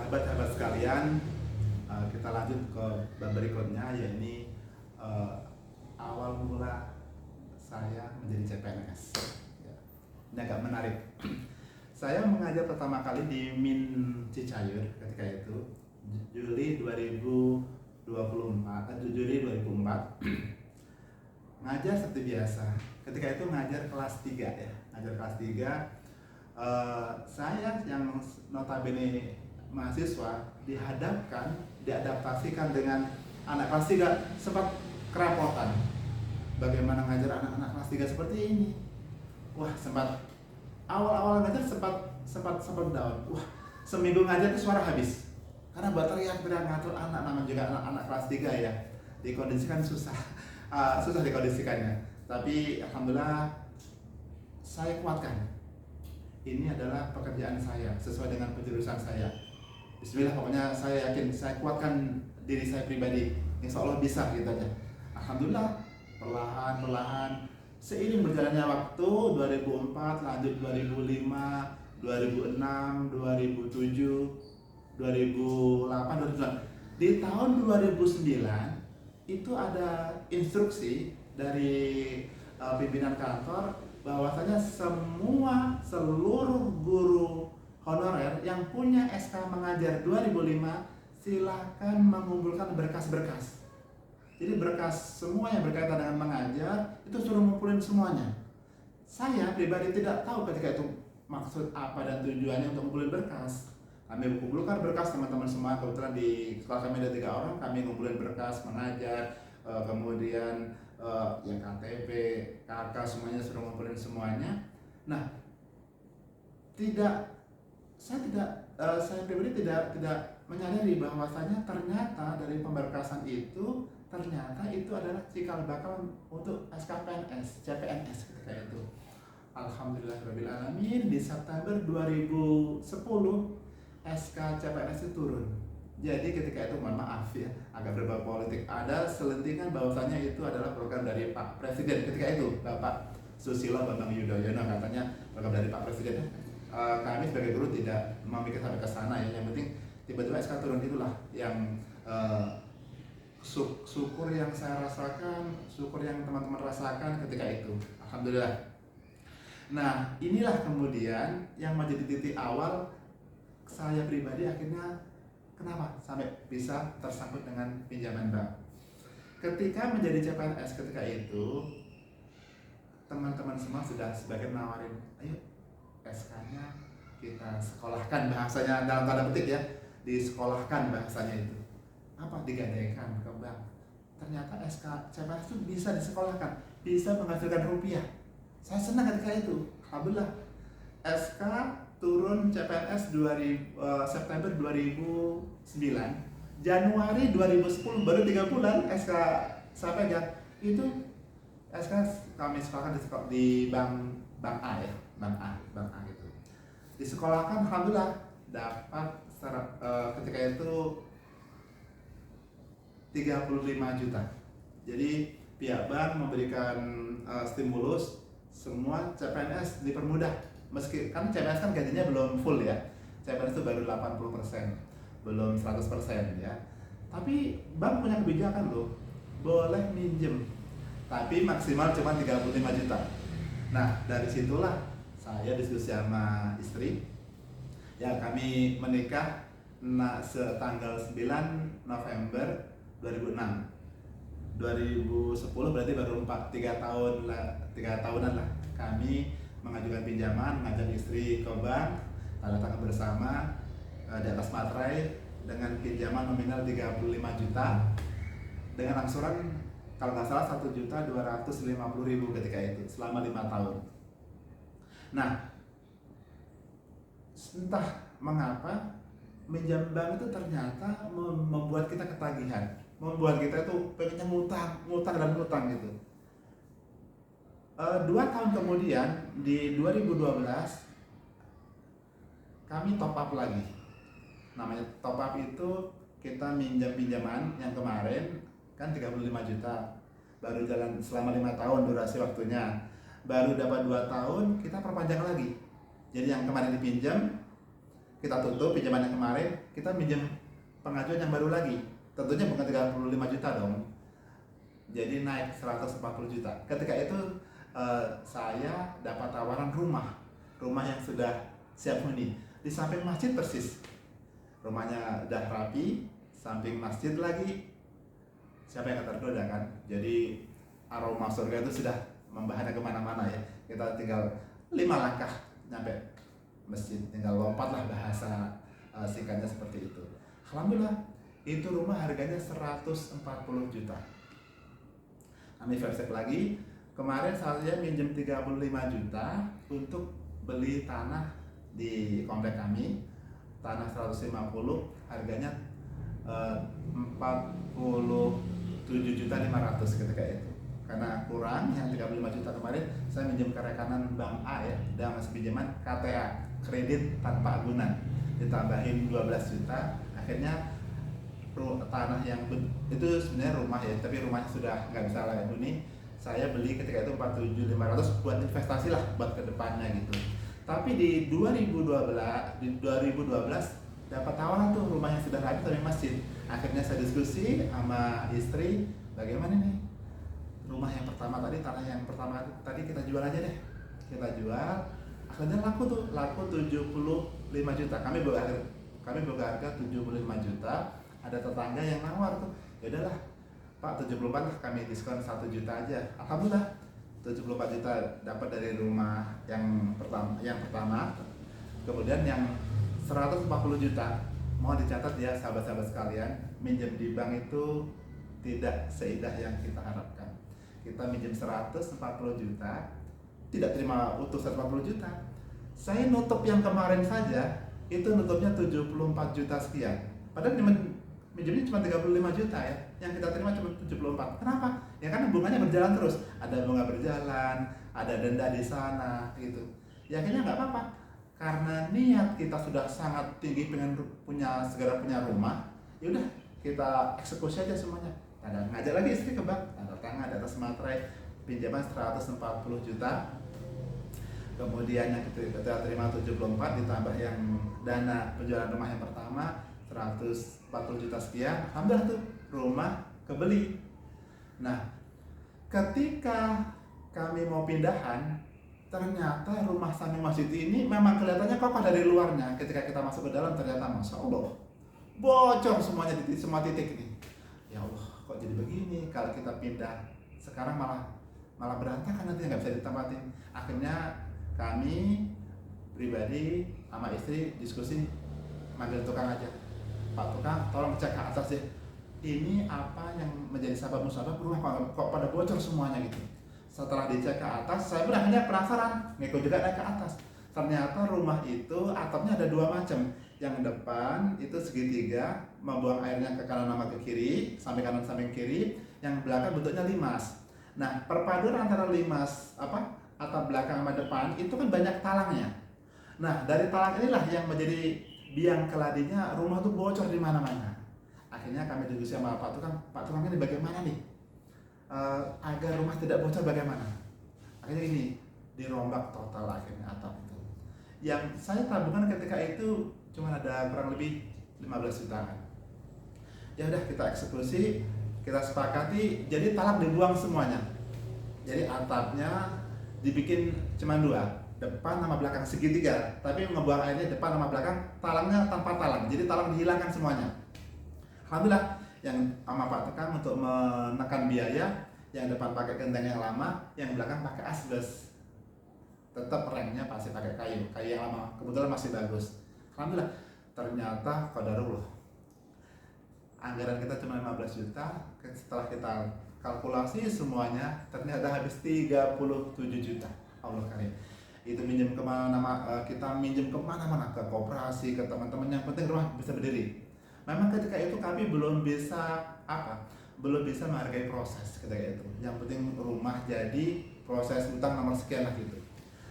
Sahabat-sahabat sekalian, kita lanjut ke bab berikutnya, yakni awal mula saya menjadi CPNS. Ya, ini agak menarik. Saya mengajar pertama kali di Min Cicayur ketika itu Juli 2024, Juli 2004. Ngajar seperti biasa. Ketika itu ngajar kelas 3 ya, ngajar kelas 3. Saya yang notabene mahasiswa diadaptasikan dengan anak kelas 3 sempat kerepotan. Bagaimana ngajar anak-anak kelas 3 seperti ini? Wah, sempat awal-awal ngajar sempat down. Wah, seminggu ngajar itu suara habis. Karena buat teriak-teriak ngatur anak, namanya juga anak kelas 3 ya. Dikondisikan susah. Susah dikondisikannya. Tapi alhamdulillah saya kuatkan. Ini adalah pekerjaan saya sesuai dengan penjurusan saya. Bismillah, pokoknya saya yakin, saya kuatkan diri saya pribadi, insya Allah bisa gitu aja. Alhamdulillah, perlahan-perlahan seiring berjalannya waktu 2004, lanjut 2005, 2006, 2007, 2008, 2009. Di tahun 2009 itu ada instruksi dari pimpinan kantor bahwasanya seluruh guru honorer yang punya SK mengajar 2005 silahkan mengumpulkan berkas-berkas. Jadi berkas semua yang berkaitan dengan mengajar itu suruh ngumpulin semuanya. Saya pribadi tidak tahu ketika itu maksud apa dan tujuannya untuk ngumpulin berkas. Kami kumpulkan berkas teman-teman semua, kebetulan di sekolah kami ada 3 orang, kami ngumpulin berkas mengajar, kemudian yang KTP, KK semuanya sudah ngumpulin semuanya. Nah, saya pribadi tidak menyadari bahwasanya ternyata dari pemberkasan itu ternyata itu adalah cikal bakal untuk SKPNS, CPNS ketika itu. Alhamdulillahirabbil alamin, di September 2010 SK CPNS itu turun. Jadi ketika itu, mohon maaf ya, agak berbau politik, ada selentingan bahwasanya itu adalah program dari Pak Presiden ketika itu, Bapak Susilo Bambang Yudhoyono, katanya program dari Pak Presiden. Kami sebagai guru tidak memikir sampai ke sana ya, yang penting tiba-tiba SK turun, itulah yang syukur yang saya rasakan, syukur yang teman-teman rasakan ketika itu. Alhamdulillah. Nah, inilah kemudian yang menjadi titik awal saya pribadi akhirnya kenapa sampai bisa tersangkut dengan pinjaman bank. Ketika menjadi CPNS ketika itu, teman-teman semua sudah sebagian nawarin, ayo SK-nya kita sekolahkan, bahasanya dalam tanda petik ya, disekolahkan bahasanya itu. Apa? Digadaikan ke bank. Ternyata SK CPNS itu bisa disekolahkan, bisa menghasilkan rupiah. Saya senang ketika itu. Alhamdulillah. SK turun CPNS September 2009, Januari 2010 baru 3 bulan SK saya pegang. Itu SK kami sekolahkan di bank A ya, bank A gitu. Disekolahkan, alhamdulillah dapat ketika itu 35 juta. Jadi pihak bank memberikan stimulus, semua CPNS dipermudah. Meski kan CPNS kan gajinya belum full ya, CPNS itu baru 80%, belum 100% ya. Tapi bank punya kebijakan loh, boleh minjem, tapi maksimal cuma 35 juta. Nah, dari situlah saya diskusi sama istri, ya kami menikah tanggal 9 November 2006. 2010 berarti baru 3 tahunan lah kami mengajukan pinjaman, mengajak istri ke bank, tanda tangan bersama di atas materai dengan pinjaman nominal 35 juta dengan angsuran kalau nggak salah 1.250.000 ketika itu selama 5 tahun. Nah, entah mengapa minjam bank itu ternyata membuat kita ketagihan, membuat kita itu pengennya ngutang gitu. 2 tahun kemudian di 2012 kami top up lagi. Namanya top up itu kita minjam pinjaman yang kemarin kan 35 juta, baru jalan selama 5 tahun durasi waktunya, baru dapat 2 tahun kita perpanjang lagi. Jadi yang kemarin dipinjam kita tutup pinjaman yang kemarin, kita minjem pengajuan yang baru lagi. Tentunya bukan 35 juta dong. Jadi naik 140 juta. Ketika itu saya dapat tawaran rumah yang sudah siap huni di samping masjid persis. Rumahnya udah rapi, samping masjid lagi. Siapa yang gak tergoda kan? Jadi aroma surga itu sudah membahana kemana-mana ya. Kita tinggal 5 langkah nyampe masjid, tinggal lompat lah bahasa singkatnya seperti itu. Alhamdulillah, itu rumah harganya 140 juta. Kami versi lagi, kemarin saya minjem 35 juta untuk beli tanah di komplek kami. Tanah 150, harganya 47.500.000 ketika itu. Karena kurang yang 35 juta kemarin, saya minjem ke rekanan Bank A ya, dan masih pinjaman KTA, kredit tanpa agunan. Ditambahin 12 juta, akhirnya tanah yang itu sebenarnya rumah ya, tapi rumahnya sudah nggak bisa layak huni. Saya beli ketika itu 47.500 buat investasi lah buat kedepannya gitu. Tapi di 2012 dapat tawaran tuh rumah yang sudah rapi tapi masjid. Akhirnya saya diskusi sama istri, bagaimana nih rumah yang pertama tadi, tanah yang pertama tadi kita jual aja deh. Kita jual, akhirnya laku 75 juta. Kami buka harga 75 juta. Ada tetangga yang nawar tuh, ya udahlah Pak, 74 lah, kami diskon 1 juta aja. Alhamdulillah 74 juta dapat dari rumah yang pertama. Kemudian yang 140 juta, mohon dicatat ya sahabat-sahabat sekalian, minjem di bank itu tidak seindah yang kita harapkan. Kita minjem 140 juta, tidak terima utuh 140 juta. Saya nutup yang kemarin saja, itu nutupnya 74 juta sekian. Padahal minjemnya cuma 35 juta ya, yang kita terima cuma 74. Kenapa? Ya karena bunganya berjalan terus. Ada bunga berjalan, ada denda di sana gitu. Ya akhirnya nggak apa-apa. Karena niat kita sudah sangat tinggi pengen segera punya rumah, ya udah kita eksekusi aja semuanya. Ada ngajak lagi istri ke bank, tanda tangan di atas materai pinjaman 140 juta. Kemudian yang kita terima 74 ditambah yang dana penjualan rumah yang pertama 140 juta sekian. Alhamdulillah tuh rumah kebeli. Nah, ketika kami mau pindahan, ternyata rumah samping masjid ini memang kelihatannya kokoh dari luarnya. Ketika kita masuk ke dalam, ternyata Masya Allah bocor semuanya, semua titik ini. Ya Allah, kok jadi begini? Kalau kita pindah sekarang malah berantakan, nanti nggak bisa ditempatin. Akhirnya kami pribadi sama istri diskusi, manggil tukang aja. Pak tukang, tolong cek ke atas deh. Ini apa yang menjadi sebab musabab rumah kok pada bocor semuanya gitu. Setelah dicek ke atas, saya pun akhirnya penasaran, ngikut juga naik ke atas. Ternyata rumah itu atapnya ada 2 macam. Yang depan itu segitiga, membuang airnya ke kanan sama ke kiri, sampai kanan sampai kiri. Yang belakang bentuknya limas. Nah, perpaduan antara limas atap belakang sama depan itu kan banyak talangnya. Nah, dari talang inilah yang menjadi biang keladinya rumah tuh bocor di mana-mana. Akhirnya kami diskusi sama Pak tukang ini bagaimana nih agar rumah tidak bocor bagaimana? Akhirnya ini dirombak total akhirnya atap itu. Yang saya tabungan ketika itu cuma ada kurang lebih 15 jutaan. Ya udah kita eksekusi, kita sepakati, jadi talang dibuang semuanya. Jadi atapnya dibikin cuma 2, depan sama belakang segitiga, tapi ngebuang airnya depan sama belakang, talangnya tanpa talang, jadi talang dihilangkan semuanya. Alhamdulillah, yang sama Pak tukang untuk menekan biaya, yang depan pakai genteng yang lama, yang belakang pakai asbes. Tetap remnya pasti pakai kayu yang lama, kebetulan masih bagus. Alhamdulillah, ternyata qadarullah, anggaran kita cuma 15 juta, setelah kita kalkulasi semuanya ternyata habis 37 juta. Allah karim. Itu minjem kita minjem kemana-mana, ke koperasi, ke teman-teman, yang penting rumah bisa berdiri. Memang ketika itu kami belum bisa menghargai proses ketika itu. Yang penting rumah jadi, proses utang nomor sekian lah gitu.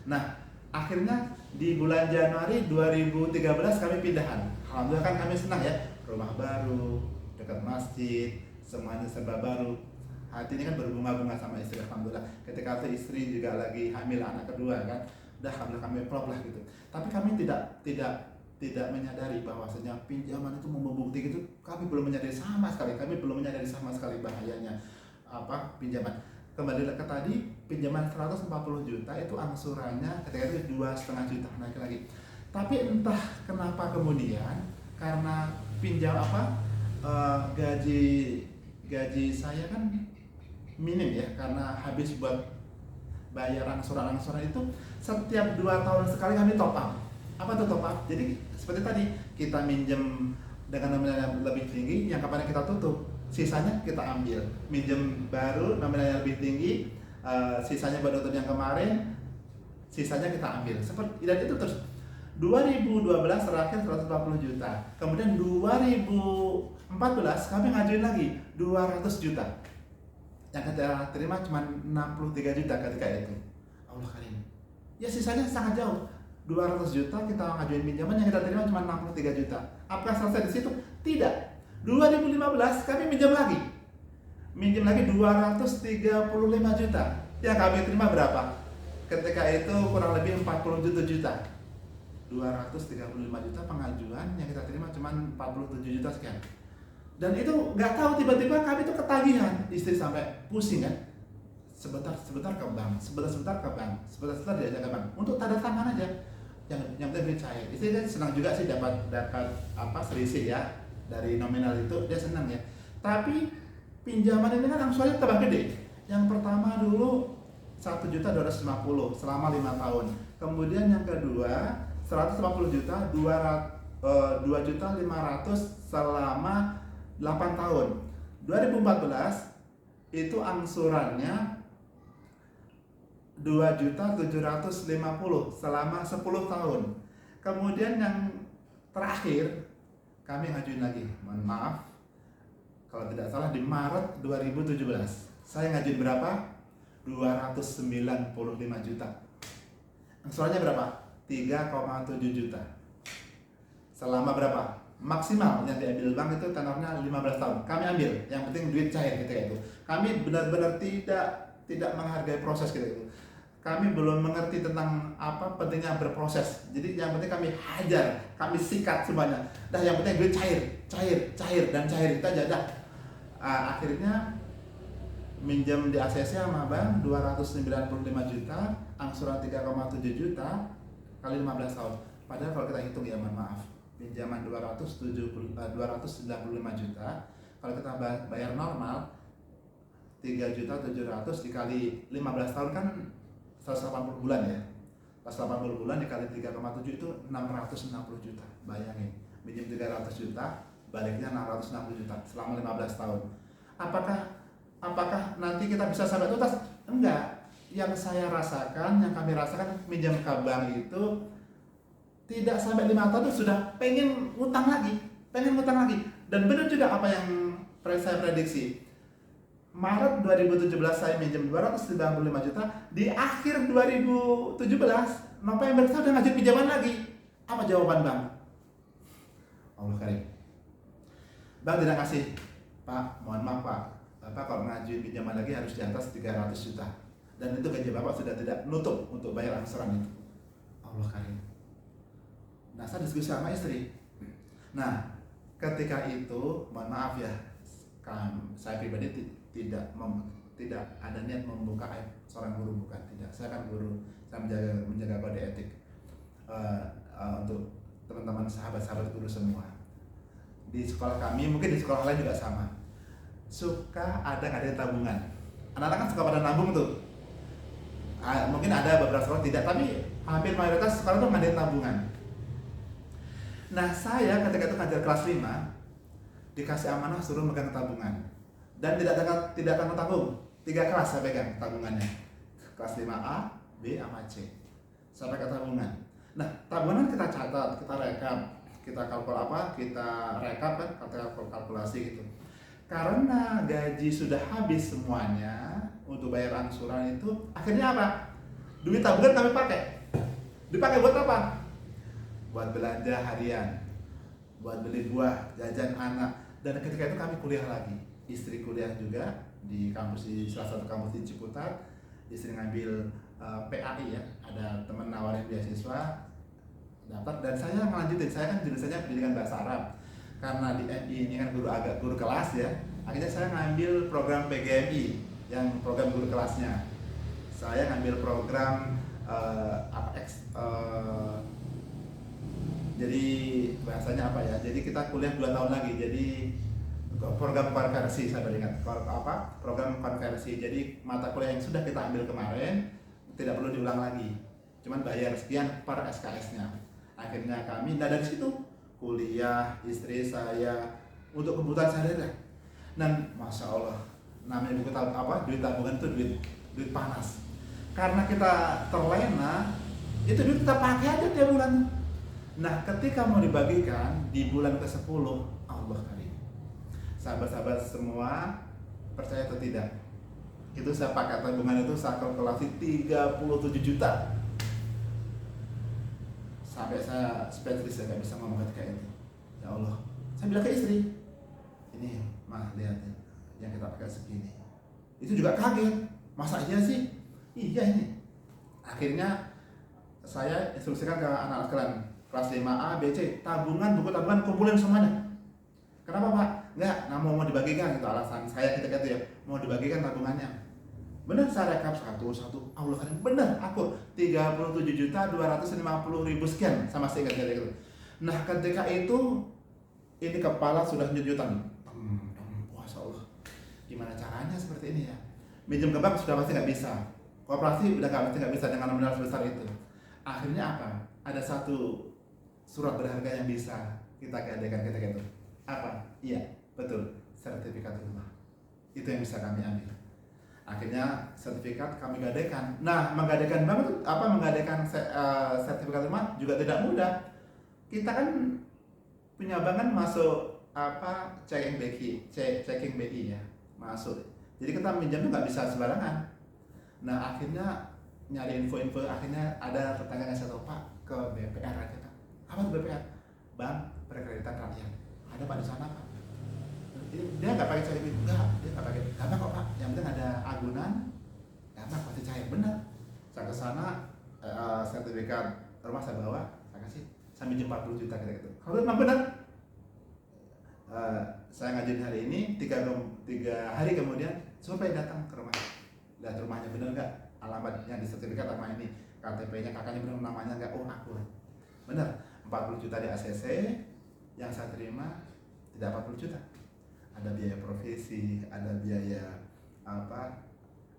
Nah, akhirnya di bulan Januari 2013 kami pindahan. Alhamdulillah kan kami senang ya, rumah baru, dekat masjid, semuanya serba baru. Hati ini kan berbunga-bunga sama istri, alhamdulillah. Ketika itu istri juga lagi hamil anak kedua kan, udah alhamdulillah kami plop lah gitu. Tapi kami tidak tidak menyadari bahwasanya pinjaman itu membubukti itu, kami belum menyadari sama sekali, bahayanya pinjaman. Kembali ke tadi, pinjaman 140 juta itu angsurannya ketika itu 2,5 juta, naik lagi. Tapi entah kenapa kemudian karena gaji saya kan minim ya, karena habis buat bayar angsuran itu setiap 2 tahun sekali kami top up. Apa tuh top up? Jadi seperti tadi, kita minjem dengan nominal yang lebih tinggi, yang kapan kita tutup, sisanya kita ambil. Minjem baru nominal yang lebih tinggi, sisanya buat tutup yang kemarin, sisanya kita ambil. Seperti dan itu terus. 2012 terakhir 140 juta. Kemudian 2014 kami ngajuin lagi 200 juta. Yang kita terima cuma 63 juta ketika itu. Allah karim. Ya sisanya sangat jauh. 200 juta kita ngajuin pinjaman, yang kita terima cuma 63 juta. Apakah selesai di situ? Tidak. 2015 kami minjem lagi 235 juta. Yang kami terima berapa? Ketika itu kurang lebih 47 juta. 235 juta pengajuan, yang kita terima cuma 47 juta sekian. Dan itu nggak tahu, tiba-tiba kami itu ketagihan, istri sampai pusing kan, sebentar ke bank, sebentar diajak ke bank untuk tanda tangan aja, yang penting cair. Istri kan senang juga sih dapat selisih ya dari nominal itu, dia senang ya. Tapi pinjaman ini kan angsurannya tambah gede. Yang pertama dulu 1.250.000 selama 5 tahun, kemudian yang kedua 150 juta 2.500.000 selama 8 tahun. 2014 itu angsurannya 2.750.000 selama 10 tahun. Kemudian yang terakhir kami ngajuin lagi, mohon maaf kalau tidak salah di Maret 2017. Saya ngajuin berapa? 295 juta. Angsurannya berapa? 3,7 juta. Selama berapa? Maksimal yang diambil bank itu tenornya 15 tahun. Kami ambil, yang penting duit cair ketika itu. Kami benar-benar tidak menghargai proses ketika itu. Kami belum mengerti tentang apa pentingnya berproses. Jadi yang penting kami hajar, kami sikat semuanya. Dah yang penting duit cair itu aja dah. Akhirnya minjem di ACC sama bank 295 juta, angsuran 3,7 juta kali 15 tahun. Padahal kalau kita hitung ya, mohon maaf, pinjaman 295 juta, kalau kita bayar normal 3.700.000 dikali 15 tahun kan 180 bulan ya. 180 bulan dikali 3,7 itu 660 juta. Bayangin, minjem 300 juta, baliknya 660 juta selama 15 tahun. Apakah nanti kita bisa sampai tuntas? Enggak. Yang saya rasakan, yang kami rasakan minjam ke bank itu tidak sampai 5 tahun sudah pengen ngutang lagi. Dan benar juga apa yang saya prediksi. Maret 2017 saya minjem 295 juta, di akhir 2017 November saya udah ngajak pinjaman lagi. Apa jawaban bank? Allah karim. Bank tidak kasih, Pak, mohon maaf Pak, Bapak kalau ngajuin pinjaman lagi harus di atas 300 juta. Dan itu gaji Bapak sudah tidak nutup untuk bayar angsuran itu. Allah karim. Nah, saya diskusi sama istri. Nah, ketika itu, mohon maaf ya, saya pribadi tidak ada niat membuka aib seorang guru, bukan, tidak. Saya kan guru, saya menjaga kode etik untuk teman-teman sahabat guru semua. Di sekolah kami, mungkin di sekolah lain juga sama, suka ada ngadain tabungan. Anak-anak kan suka pada nabung tuh. Mungkin ada beberapa sekolah tidak, tapi hampir mayoritas sekolah tuh ngadain tabungan. Nah, saya ketika itu ngajar kelas 5 dikasih amanah suruh megang tabungan, dan tidak tanggung-tanggung. 3 kelas saya pegang tabungannya, kelas 5A, B, sama C. Saya pegang tabungan. Nah, tabungan kita catat, kita rekap, kita rekap kan, kita kalkulasi gitu. Karena gaji sudah habis semuanya untuk bayar angsuran itu, akhirnya apa? Duit tabungan kami dipakai buat apa? Buat belanja harian, buat beli buah, jajan anak. Dan ketika itu kami kuliah lagi, istri kuliah juga di salah satu kampus di Ciputat. Istri ngambil PAI ya, ada teman nawarin beasiswa, daftar, dan saya ngelanjutin. Saya kan jurusannya pendidikan bahasa Arab, karena di MI ini kan guru kelas ya, akhirnya saya ngambil program PGMI yang program guru kelasnya. Saya ngambil program jadi bahasanya apa ya, jadi kita kuliah 2 tahun lagi, jadi program konversi. Saya beringat program konversi. Jadi mata kuliah yang sudah kita ambil kemarin tidak perlu diulang lagi, cuman bayar sekian per SKS-nya. Akhirnya kami, nah dari situ kuliah, istri saya untuk kebutuhan sehari-hari. Dan masya Allah, namanya buku duit tabungan itu duit panas. Karena kita terlena, itu duit kita pakai aja tiap bulan. Nah, ketika mau dibagikan di bulan ke-10, Allah karim. Sahabat-sahabat semua, percaya atau tidak, itu saya pakai tabungan itu saya kalkulasi 37 juta. Sampai saya speechless, saya nggak bisa ngomong ketika itu. Ya Allah, saya bilang ke istri, ini mah lihat ya, yang kita pakai segini. Itu juga kaget, masa iya sih? Iya ini. Akhirnya saya instruksikan ke anak-anak kalian kelas 5A, B, C, buku tabungan kumpulin semuanya. Kenapa Pak? Enggak, mau dibagikan, itu alasan saya ketika itu ya, mau dibagikan tabungannya. Benar, saya rekap satu-satu. Allah kan benar, aku 37.250.000 sekian sama saya ingat gitu. Nah, ketika itu ini kepala sudah nyujutan. Masya Allah, gimana caranya seperti ini ya? Minjem ke bank sudah pasti nggak bisa, koperasi udah nggak bisa dengan nominal sebesar itu. Akhirnya apa? Ada satu surat berharga yang bisa kita gadekan ketika itu. Apa? Iya, betul, sertifikat rumah. Itu yang bisa kami ambil. Akhirnya sertifikat kami gadekan. Nah, menggadekan bank itu menggadekan sertifikat rumah juga tidak mudah. Kita kan punya bank kan masuk checking BI ya, masuk. Jadi kita minjam tuh nggak bisa sembarangan. Nah, akhirnya nyari info, akhirnya ada tetangga yang saya tahu, Pak, ke BPR aja Pak. Apa tuh BPR? Bank Perkreditan Rakyat. Ada Pak di sana Pak. Dia nggak pakai cair, enggak, dia nggak pakai gampang kok Pak, yang penting ada agunan, gampang pasti cair. Benar, saya kesana, sertifikat rumah saya bawa, saya kasih, saya minjem 40 juta gitu. Kalau memang benar, saya ngajuin hari ini, 3 hari kemudian survei datang ke rumah, lihat rumahnya benar nggak, alamatnya di sertifikat sama ini, KTP-nya kakaknya benar, namanya nggak, oh aku benar, 40 juta di ACC, yang saya terima tidak 40 juta. Ada biaya profesi, ada biaya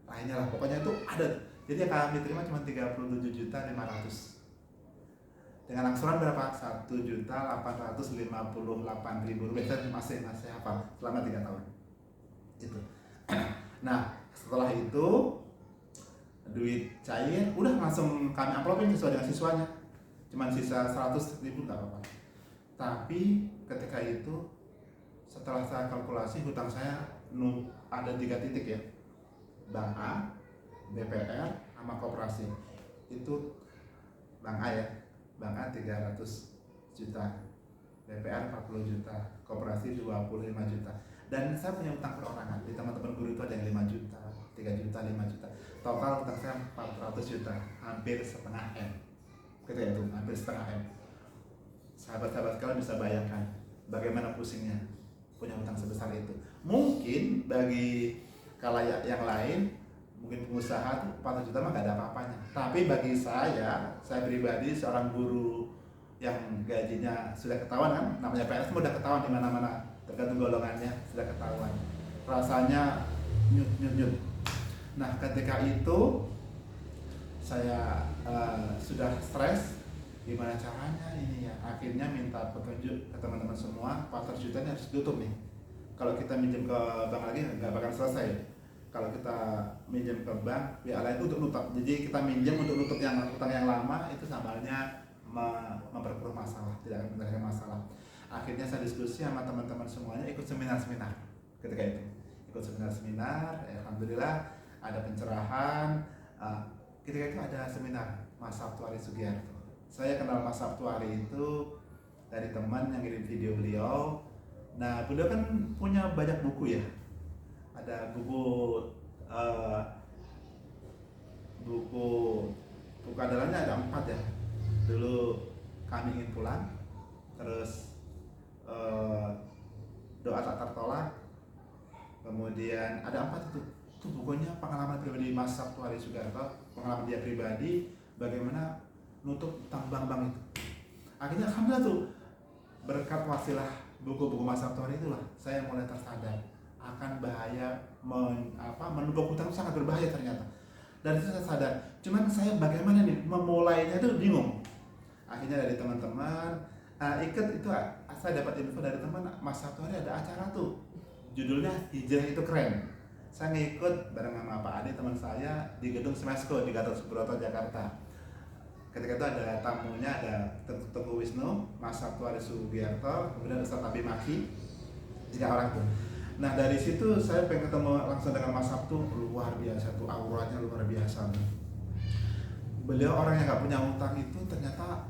lainnya lah, pokoknya itu ada. Jadi yang kami terima cuma 37.500.000 dengan angsuran berapa? 1.858.000 rupiah. Masih hafal selama 3 tahun itu. Nah, setelah itu duit cair udah langsung kami amplopin sesuai dengan siswanya, cuman sisa 100.000 nggak apa-apa. Tapi ketika itu setelah saya kalkulasi, hutang saya ada 3 titik ya, Bank A, BPR, sama koperasi. Itu Bank A ya, Bank A 300 juta, BPR 40 juta, koperasi 25 juta. Dan saya punya utang perorangan, di teman-teman guru itu ada yang 5 juta, 3 juta, 5 juta. Total utang saya 400 juta, hampir setengah M. Ketika itu, hampir setengah M. Sahabat-sahabat kalian bisa bayangkan bagaimana pusingnya punya utang sebesar itu. Mungkin bagi khalayak yang lain, mungkin pengusaha tuh 4 juta mah gak ada apa-apanya. Tapi bagi saya pribadi seorang guru yang gajinya sudah ketahuan kan, namanya PNS udah ketahuan di mana-mana, tergantung golongannya sudah ketahuan. Rasanya nyut. Nah, ketika itu saya sudah stres, gimana caranya ini ya, akhirnya minta petunjuk ke teman-teman semua. 400 juta ini harus ditutup nih, kalau kita minjem ke bank lagi nggak bakal selesai. Kalau kita minjem ke bank pihak lain itu untuk nutup, jadi kita minjem untuk nutup yang utang yang lama, itu sambalnya memperkeruh masalah, tidak akan menyelesaikan masalah. Akhirnya saya diskusi sama teman-teman semuanya, ikut seminar-seminar. Ketika itu ikut seminar-seminar, alhamdulillah ada pencerahan. Ketika itu ada seminar Mas Sabtuari Sugiarto. Saya kenal Mas Sabtuari itu dari teman yang kirim video beliau. Nah, beliau kan punya banyak buku ya. Ada buku andalannya ada 4 ya. Dulu kami ingin pulang, terus doa tak tertolak, kemudian ada 4 itu pokoknya pengalaman pribadi Mas Sabtu Hari Sugiarto, pengalaman dia pribadi bagaimana nutup utang bank itu. Akhirnya alhamdulillah tuh berkat wasilah buku-buku Mas Sabtu Hari itulah saya mulai tersadar akan bahaya menumpuk hutang sangat berbahaya ternyata. Dari situ saya sadar, cuman saya bagaimana nih memulainya itu bingung. Akhirnya dari teman-teman ikut itu, saya dapat info dari teman Mas Sabtu Hari ada acara tuh judulnya Hijrah Itu Keren. Saya ngikut bareng sama Pak Adi teman saya di gedung Smesco di Gatot Subroto Jakarta. Ketika itu ada tamunya, ada Teguh Wisnu, Mas Sabtu Hari Sugiarto, kemudian Ustaz Abi Maki, 3 orang tuh. Nah dari situ saya pengen ketemu langsung dengan Mas Sabtu, luar biasa tuh, auranya luar biasa. Beliau orang yang nggak punya utang itu ternyata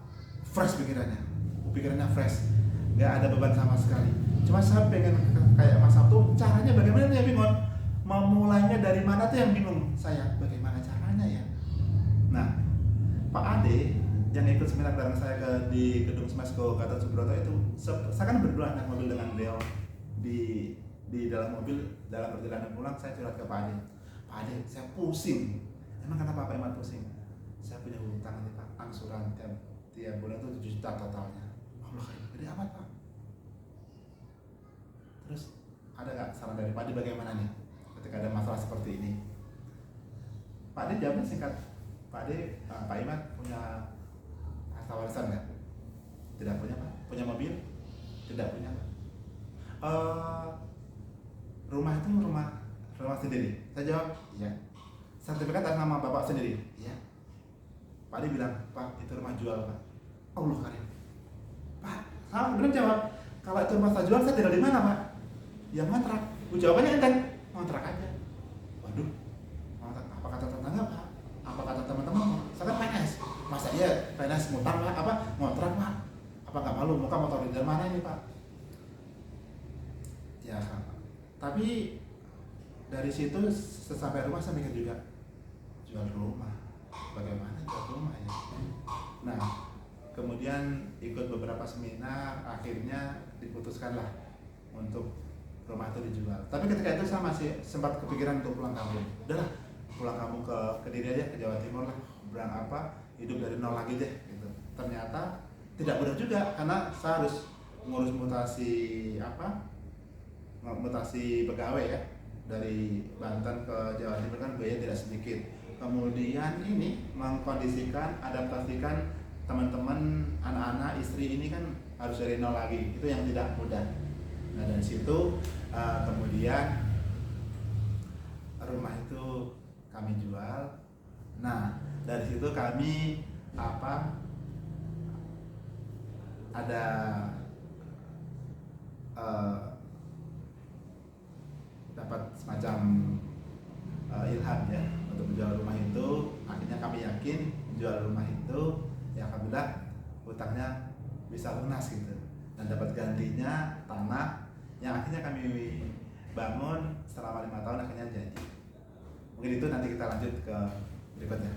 fresh pikirannya fresh, nggak ada beban sama sekali. Cuma saya pengen kayak Mas Sabtu, caranya bagaimana ya bingung, memulainya dari mana tuh yang bingung saya, bagaimana caranya ya. Nah Pak Ade yang ikut seminar bareng saya di gedung Smesco Gatot Subroto itu, saya kan berdua naik mobil dengan beliau di dalam mobil, dalam perjalanan pulang saya curhat ke Pak Ade, saya pusing. Emang kenapa Pak Iman pusing? Saya punya hutang nih Pak, angsuran tiap bulan tuh 7 juta totalnya. Allah, gede amat Pak. Terus ada nggak saran dari Pak Ade bagaimana nih ketika ada masalah seperti ini? Pak Ade jawabnya singkat, Pak Ade, Pak Iman punya harta warisan nggak? Tidak punya Pak. Punya mobil? Tidak punya Pak. Rumah itu rumah sendiri? Saya jawab, iya. Sertifikat atas nama Bapak sendiri? Iya. Pak Ade bilang, Pak itu rumah jual Pak. Allah karim. Pak, saya belum jawab. Kalau itu rumah saya jual, saya tinggal di mana Pak? Ya ngontrak. Jawabannya enteng, ngontrak aja. Waduh, apa kata tetangga Pak? Apa kata teman-teman? Saya kan PNS. Masa iya PNS ngutang Pak? Ngontrak Pak? Apa nggak malu? Muka motor di mana ini Pak? Ya kan. Tapi dari situ sesampai rumah saya mikir juga, jual rumah. Bagaimana jual rumah ya? Nah, kemudian ikut beberapa seminar, akhirnya diputuskanlah untuk rumah itu dijual. Tapi ketika itu saya masih sempat kepikiran untuk pulang kampung. Udahlah, pulang kampung ke Kediri aja, ke Jawa Timur lah, hidup dari nol lagi deh gitu. Ternyata tidak mudah juga karena saya harus ngurus mutasi pegawai ya, dari Banten ke Jawa Timur kan biaya tidak sedikit. Kemudian ini mengkondisikan, adaptasikan teman-teman, anak-anak, istri ini kan harus dari nol lagi, itu yang tidak mudah. Nah dari situ kemudian rumah itu kami jual. Nah dari situ kami ada dapat semacam ilham ya untuk menjual rumah itu. Akhirnya kami yakin jual rumah itu ya alhamdulillah hutangnya bisa lunas gitu, dan dapat gantinya tanah yang akhirnya kami bangun selama 5 tahun, akhirnya jadi. Mungkin itu nanti kita lanjut ke berikutnya.